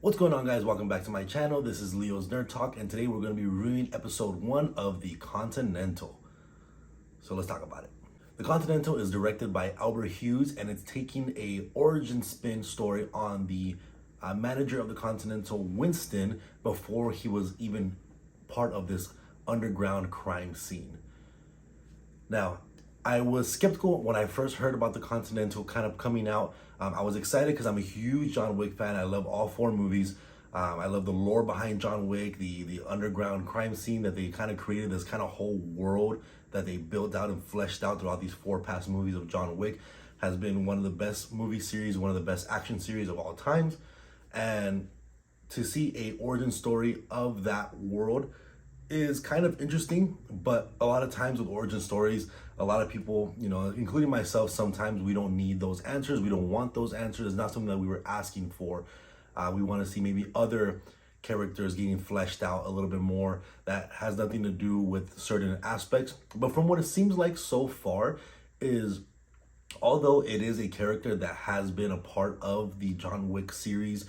What's going on, guys? Welcome back to my channel. This is Leo's Nerd Talk, and today we're going to be reviewing episode 1 of the Continental. So let's talk about it. The Continental is directed by Albert Hughes, and it's taking a origin spin story on the manager of the Continental, Winston, before he was even part of this underground crime scene. Now, I was skeptical when I first heard about the Continental kind of coming out. I was excited because I'm a huge John Wick fan. I love all 4 movies. I love the lore behind John Wick, the underground crime scene that they kind of created, this kind of whole world that they built out and fleshed out throughout these 4 past movies of John Wick has been one of the best movie series, one of the best action series of all times. And to see a origin story of that world is kind of interesting, but a lot of times with origin stories, a lot of people, including myself, sometimes we don't need those answers. We don't want those answers. It's not something that we were asking for. We want to see maybe other characters getting fleshed out a little bit more that has nothing to do with certain aspects. But from what it seems like so far is, although it is a character that has been a part of the John Wick series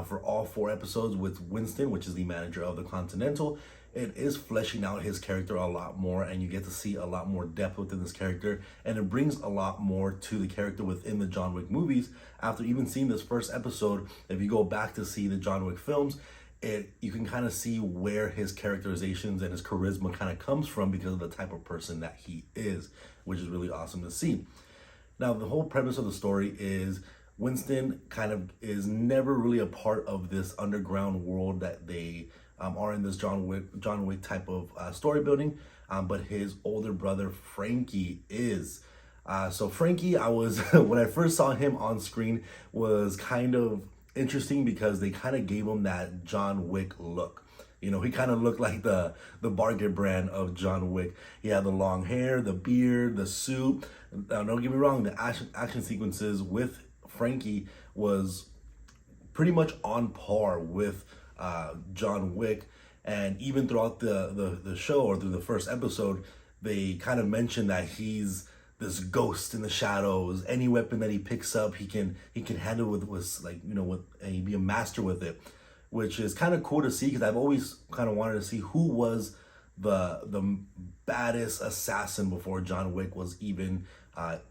for all 4 episodes with Winston, which is the manager of the Continental, it is fleshing out his character a lot more, and you get to see a lot more depth within this character, and it brings a lot more to the character within the John Wick movies. After even seeing this first episode, if you go back to see the John Wick films, you can kind of see where his characterizations and his charisma kind of comes from because of the type of person that he is, which is really awesome to see. Now, the whole premise of the story is Winston kind of is never really a part of this underground world that they are in this John Wick type of story building, but his older brother Frankie is. So Frankie, when I first saw him on screen, was kind of interesting because they kind of gave him that John Wick look. He kind of looked like the Bargain brand of John Wick. He had the long hair, the beard, the suit. Now, don't get me wrong, the action sequences with Frankie was pretty much on par with John Wick, and even throughout the show, or through the first episode, they kind of mention that he's this ghost in the shadows. Any weapon that he picks up, he can handle with and he'd be a master with it, which is kind of cool to see, because I've always kind of wanted to see who was the baddest assassin before John Wick was even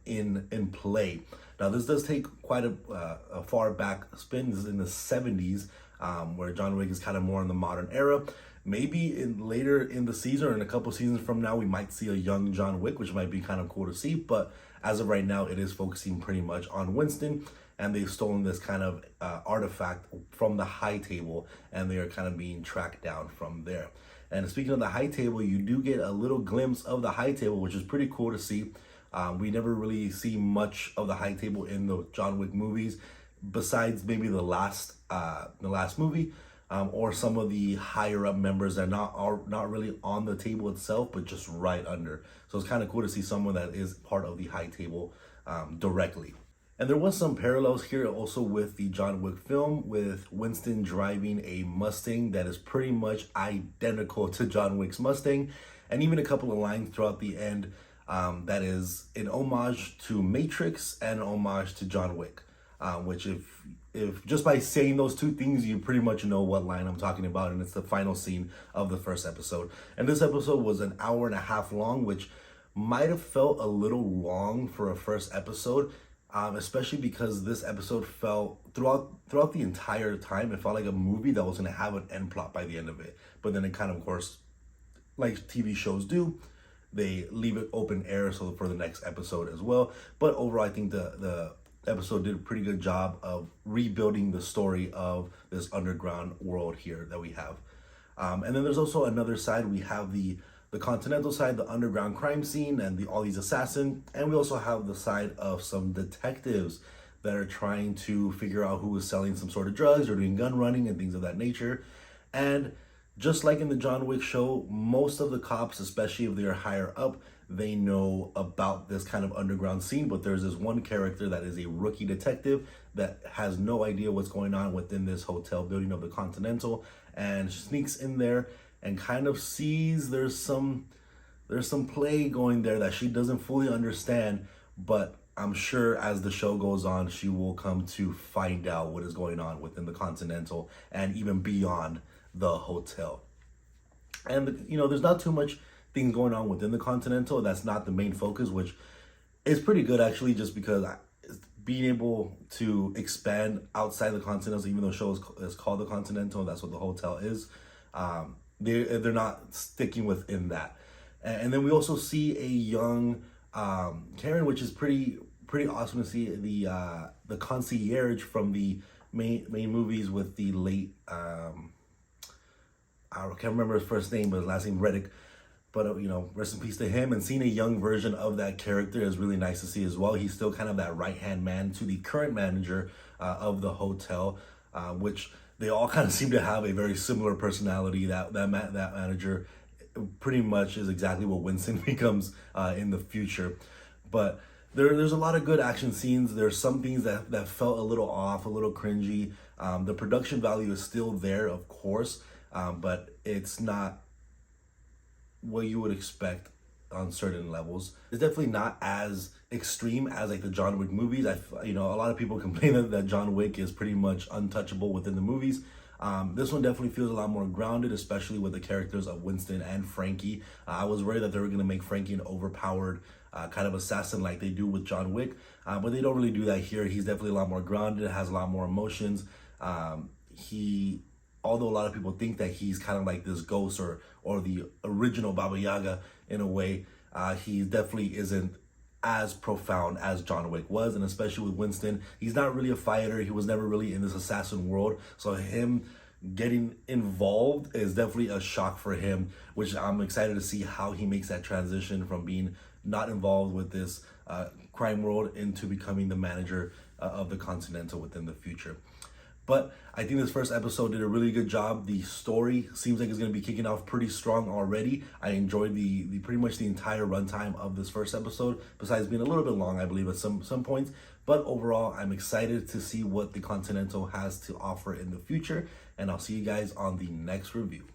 in play. Now, this does take quite a far back spin. This is in the 70s, where John Wick is kind of more in the modern era. Maybe later in the season, or in a couple seasons from now, we might see a young John Wick, which might be kind of cool to see. But as of right now, it is focusing pretty much on Winston, and they've stolen this kind of artifact from the high table, and they are kind of being tracked down from there. And speaking of the high table, you do get a little glimpse of the high table, which is pretty cool to see. We never really see much of the high table in the John Wick movies, besides maybe the last movie, or some of the higher up members that are not really on the table itself, but just right under. So it's kind of cool to see someone that is part of the high table directly. And there was some parallels here also with the John Wick film, with Winston driving a Mustang that is pretty much identical to John Wick's Mustang, and even a couple of lines throughout the end that is an homage to Matrix and an homage to John Wick, which if just by saying those 2 things, you pretty much know what line I'm talking about, and it's the final scene of the first episode. And this episode was an hour and a half long, which might have felt a little long for a first episode, especially because this episode felt throughout the entire time, it felt like a movie that was going to have an end plot by the end of it. But then it kind of course, like TV shows do, they leave it open air so for the next episode as well. But overall, I think the episode did a pretty good job of rebuilding the story of this underground world here that we have. And then there's also another side. We have the Continental side, the underground crime scene, and all these assassins. And we also have the side of some detectives that are trying to figure out who is selling some sort of drugs or doing gun running and things of that nature. And just like in the John Wick show, most of the cops, especially if they're higher up, they know about this kind of underground scene. But there's this one character that is a rookie detective that has no idea what's going on within this hotel building of the Continental, and sneaks in there and kind of sees there's some play going there that she doesn't fully understand. But I'm sure as the show goes on, she will come to find out what is going on within the Continental and even beyond the hotel. And, there's not too much things going on within the Continental. That's not the main focus, which is pretty good actually, just because being able to expand outside the Continental, even though the show is called the Continental, that's what the hotel is. They're not sticking within that. And then we also see a young Karen, which is pretty awesome to see the concierge from the main movies with the late I can't remember his first name, but his last name Reddick. But rest in peace to him. And seeing a young version of that character is really nice to see as well. He's still kind of that right hand man to the current manager of the hotel, which they all kind of seem to have a very similar personality. That manager pretty much is exactly what Winston becomes in the future. But there's a lot of good action scenes. There's some things that felt a little off, a little cringy. The production value is still there, of course, but it's not what you would expect on certain levels. It's definitely not as extreme as like the John Wick movies. A lot of people complain that John Wick is pretty much untouchable within the movies. This one definitely feels a lot more grounded, especially with the characters of Winston and Frankie. I was worried that they were going to make Frankie an overpowered kind of assassin like they do with John Wick, but they don't really do that here. He's definitely a lot more grounded, has a lot more emotions. Although a lot of people think that he's kind of like this ghost or the original Baba Yaga in a way, he definitely isn't as profound as John Wick was. And especially with Winston, he's not really a fighter. He was never really in this assassin world. So him getting involved is definitely a shock for him, which I'm excited to see how he makes that transition from being not involved with this crime world into becoming the manager of the Continental within the future. But I think this first episode did a really good job. The story seems like it's going to be kicking off pretty strong already. I enjoyed the pretty much the entire runtime of this first episode, besides being a little bit long, I believe, at some points. But overall, I'm excited to see what the Continental has to offer in the future, and I'll see you guys on the next review.